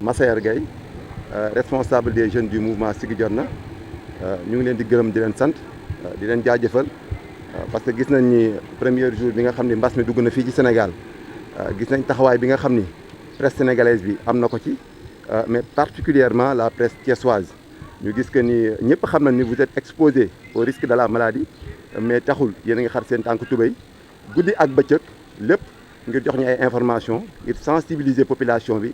Massaer Gueye responsable des jeunes du mouvement Siggi Jotna ñu ngi leen di gërëm di leen sant di leen jaajëfal parce que gis nañ ni premier jour bi nga xam ni mbas mi dugg na fii ci Sénégal gis nañ taxawaay bi nga xam ni presse sénégalaise bi am na ko ci mais particulièrement la presse thiessoise ñu gis que ni ñëpp xam nañ ni vous êtes exposé au risque de la maladie mais taxul yéen a ngi xar seen tànk tubéy guddi ak bëccëg lépp ngir jox ñu ay information ngir sensibiliser population bi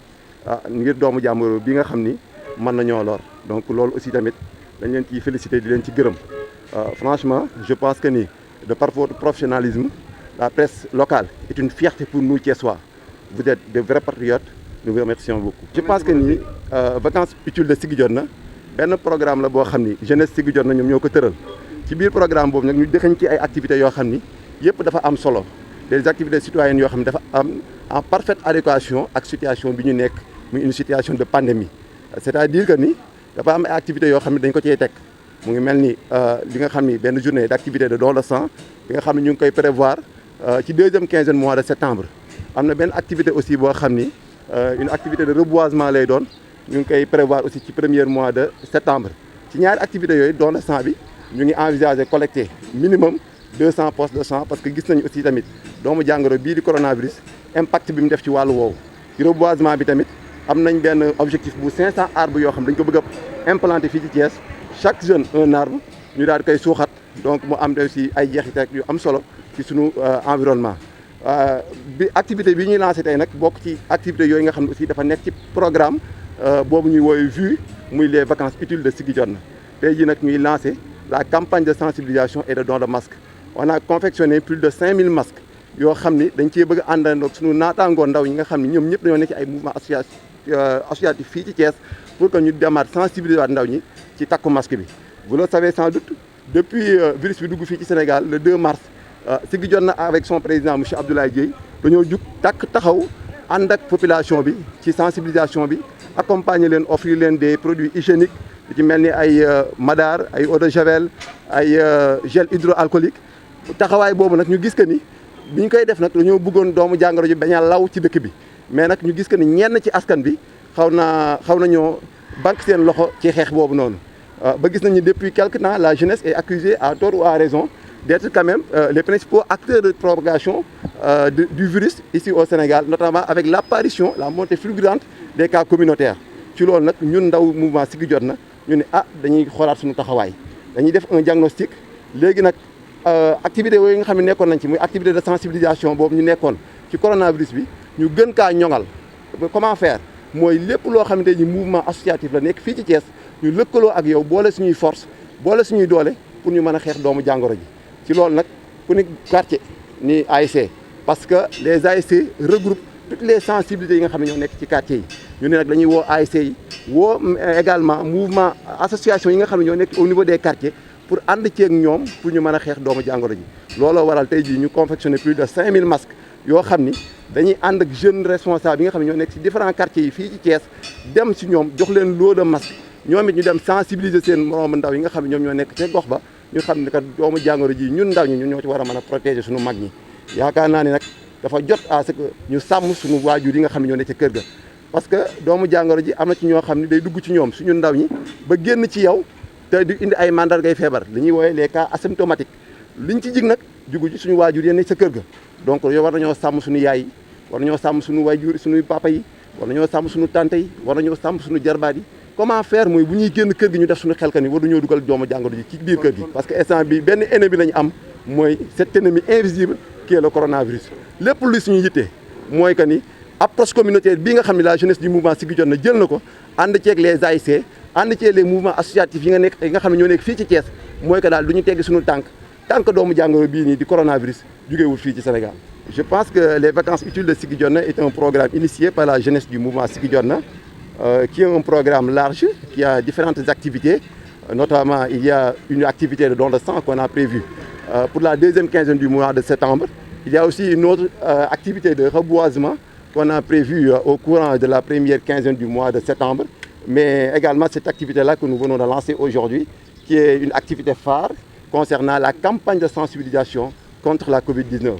ngir doomu jàmboro bi nga xam ni mën nañoo lor donc loolu aussi tamit dañ leen ciy féliciter di leen ci gërëm franchement je pense que ni de par votre professionnalisme la presse locale est une fierté pour nous Thiessois vous êtes de vrais patriotes nous vous remercions beaucoup. je pense que ni vacances utiles de Siggi Jotna benn programme la boo xam ni jeunesse Siggi Jotna ñoom ñoo ko tëral ci biir programme boobu nag ñu dëxañ ci ay activités yoo xam ni yëpp dafa am solo des activités citoyennes yoo xam ne dafa am en parfaite adéquation ak situation bi ñu nekk muy une situation de pandémie c'est-à-dire que ni dafa am ay activités yoo xam ne dañ ko cee teg mu ngi mel ni li nga xam ni benn journée d'activité de don de sang bi nga xam ne ñu ngi koy prévoir ci deuxième quinzaine mois de septembre am na benn activité aussi boo xam ni une activité de reboisement lay doon ñu ngi koy prévoir aussi ci premier mois de septembre ci ñaari activités yooyu don de sang bi ñu ngi envisager collecter minimum 200 postes de sang parce que gis nañu aussi tamit doomu jàngoro bii di coronavirus impact bi mu def ci wàllu woowu ci reboisement bi tamit am nañ benn objectif bu 500 arbres yoo xam dañ ko bëgg a implanter fii ci Thiès chaque jeune un arbre ñu daal di koy suuxat donc mu am aussi ay jeexital yu am solo ci sunu environnement bi activité bi ñuy lancé tey nag bokk ci activité yooyu nga xam ne aussi dafa nekk ci programme boobu ñuy woowee VUE muy les vacances utiles de Siggi Jotna tey jii nag ñuy lancé la campagne de sensibilisation et de don de masques on a confectionné plus de 5000 masques yoo xam ni dañ cee bëgg a àndandoo ak sunu naataangoo ndaw ñi nga xam ni ñoom ñëpp dañoo nekk ci ay mouvement associatif fii ci Thiès pour que ñu demaat sensibiliser waat ndaw ñi ci takku masque bi. vous le savez sans doute depuis virus bi dugg fii ci Sénégal le 2 mars Siggi Jotna avec son président monsieur Abdoulaye Dièye dañoo jug taxaw ànd ak population bi ci sensibilisation bi accompagner leen offrir leen des produits hygiéniques ci mel ni ay madar ay eau de javel ay gel hydroalcoolique taxawaay boobu nag ñu gis que ni bi ñu koy def nag dañoo bëggoon doomu jàngoro ji bañ a law ci dëkk bi mais nag ñu gis que ni ñenn ci askan bi xaw nañoo banque seen loxo ci xeex boobu noonu ba gis nañu depuis quelque temps la jeunesse est accusée à tort ou à raison d'être quand même les principaux acteurs de propagation du virus ici au Sénégal notamment avec l'apparition la montée fulgurante des cas communautaires ci loolu nag ñun ndaw mouvement Siggi Jotna ñu ne dañuy xoolaat suñu taxawaay dañuy def un diagnostic léegi nag activité yooyu nga xam ne nekkoon nañ ci muy activité de sensibilisation boobu ñu nekkoon ci coronavirus bi ñu gën kaa ñoŋal comment faire mooy lépp loo xamante ni mouvement associatif la nekk fii ci Thiès ñu lëkkaloo ak yow boole suñuy force boole suñuy doole pour ñu mën a xeex doomu jàngoro ji ci loolu nag ku ni quartier ni ASC parce que les ASC regroupent toutes les sensibilités yi nga xam ne ñoo nekk ci quartier yi ñu ne nag dañuy woo ASC yi woo également mouvement association yi nga xam ne ñoo nekk au niveau des quartiers pour ànd ceeg ñoom pour ñu mën a xeex doomu jàngoro ji looloo waral tey jii ñu confectionné plus de 5000 masques yoo xam ni dañuy ànd ak jeunes responsables yi nga xam ne ñoo nekk ci différents quartiers yi fii ci Thiès dem ci ñoom jox leen lot de masques ñoom it ñu dem sensibiliser seen moroom ndaw yi nga xam ne ñoom ñoo nekk ca gox ba ñu xam ne kat doomu jàngoro ji ñun ndaw ñi ñun ñoo ci war a mën a protéger suñu mag ñi yaakaar naa ni nag dafa jot à ce que ñu sàmm suñu waajur yi nga xam ne ñoo nekk ca kër ga parce que doomu jàngoro ji am na ci ñoo xam ne day dugg ci ñoom suñu ndaw ñi ba génn ci yow te di indi ay mandargay feebar li ñuy woowee les cas asymptomatiques liñ ci jig nag jugu ci suñu waajur yi nekk sa kër ga donc yow war nañoo sàmm suñu yaay yi war nañoo sàmm suñu waajur suñu papa yi war nañoo sàmm suñu tante yi war nañoo sàmm suñu jarbaat yi comment faire mooy bu ñuy génn kër gi ñu def suñu xel ka ni war nañoo dugal doomu jàngoro ji ci biir kër gi parce que instant bi benn ennemi lañu am mooy cet ennemi invisible qui est le coronavirus lépp lu suñu yittee mooy que ni approche communautaire bii nga xam ne la jeunesse du mouvement Siggi Jotna jël na ko ànd ceeg les ASC ànd ceeg les mouvements associatifs yi nga xam ne ñoo nekk fii ci Thiès mooy que daal du ñu teggi suñu tànk doomu jàngoro bii nii di coronavirus jugewul fii ci Sénégal. Je pense que les vacances utiles de Siggi Jotna est un programme initié par la jeunesse du mouvement Siggi Jotna qui est un programme large qui a différentes activités notamment il y a une activité de don de sang qu'on a prévue pour la deuxième quinzaine du mois de septembre. Il y a aussi une autre activité de reboisement qu'on a prévue au courant de la première quinzaine du mois de septembre, mais également cette activité-là que nous venons de lancer aujourd'hui, qui est une activité phare concernant la campagne de sensibilisation contre la Covid-19.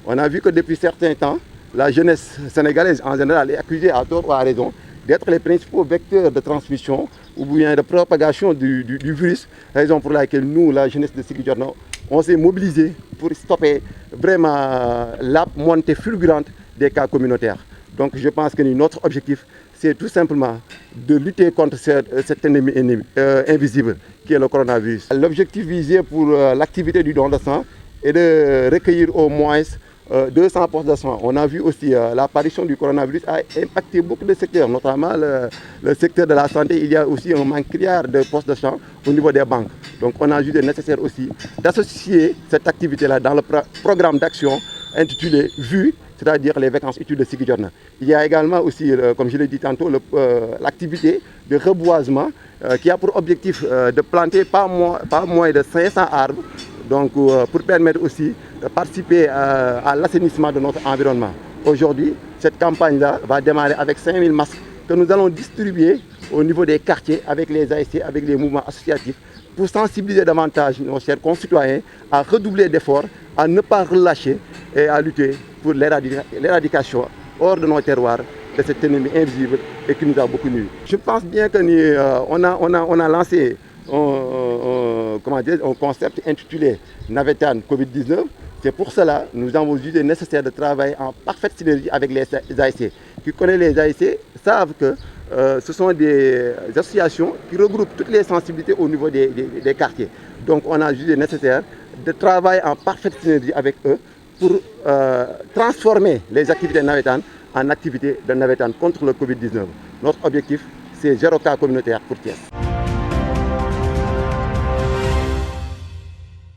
On a vu que depuis certains temps, la jeunesse sénégalaise en général est accusée à tort ou à raison d'être les principaux vecteurs de transmission ou bien de propagation du virus, raison pour laquelle nous, la jeunesse de Ziguinchor, on s'est mobilisé pour stopper vraiment la montée fulgurante des cas communautaires. Donc je pense que notre objectif, c'est tout simplement de lutter contre cet ennemi invisible qui est le coronavirus. L'objectif visé pour l'activité du don de sang est de recueillir au moins 200 postes de soins. On a vu aussi l'apparition du coronavirus a impacté beaucoup de secteurs, notamment le secteur de la santé. Il y a aussi un manque criard de postes de soins au niveau des banques. Donc on a jugé nécessaire aussi d'associer cette activité-là dans le programme d'action intitulé VUE, c'est-à-dire les vacances utiles de Ziguinchor. Il y a également aussi, comme je l'ai dit tantôt, l'activité de reboisement qui a pour objectif de planter pas moins de 500 arbres, donc pour permettre aussi de participer à l'assainissement de notre environnement. Aujourd'hui, cette campagne-là va démarrer avec 5000 masques que nous allons distribuer au niveau des quartiers avec les ASC, avec les mouvements associatifs, pour sensibiliser davantage nos chers concitoyens à redoubler d'efforts, à ne pas relâcher et à lutter pour l'éradication hors de nos terroirs de cet ennemi invisible et qui nous a beaucoup nus. Je pense bien qu'on a lancé un concept intitulé Navétane Covid-19. C'est pour cela que nous avons jugé nécessaire de travailler en parfaite synergie avec les ASC. Qui connaissent les ASC savent que ce sont des associations qui regroupent toutes les sensibilités au niveau des quartiers. Donc on a jugé nécessaire de travailler en parfaite synergie avec eux pour transformer les activités navétanes en activités de navétane contre le Covid-19. Notre objectif, c'est 0 cas communautaire pour Thiès.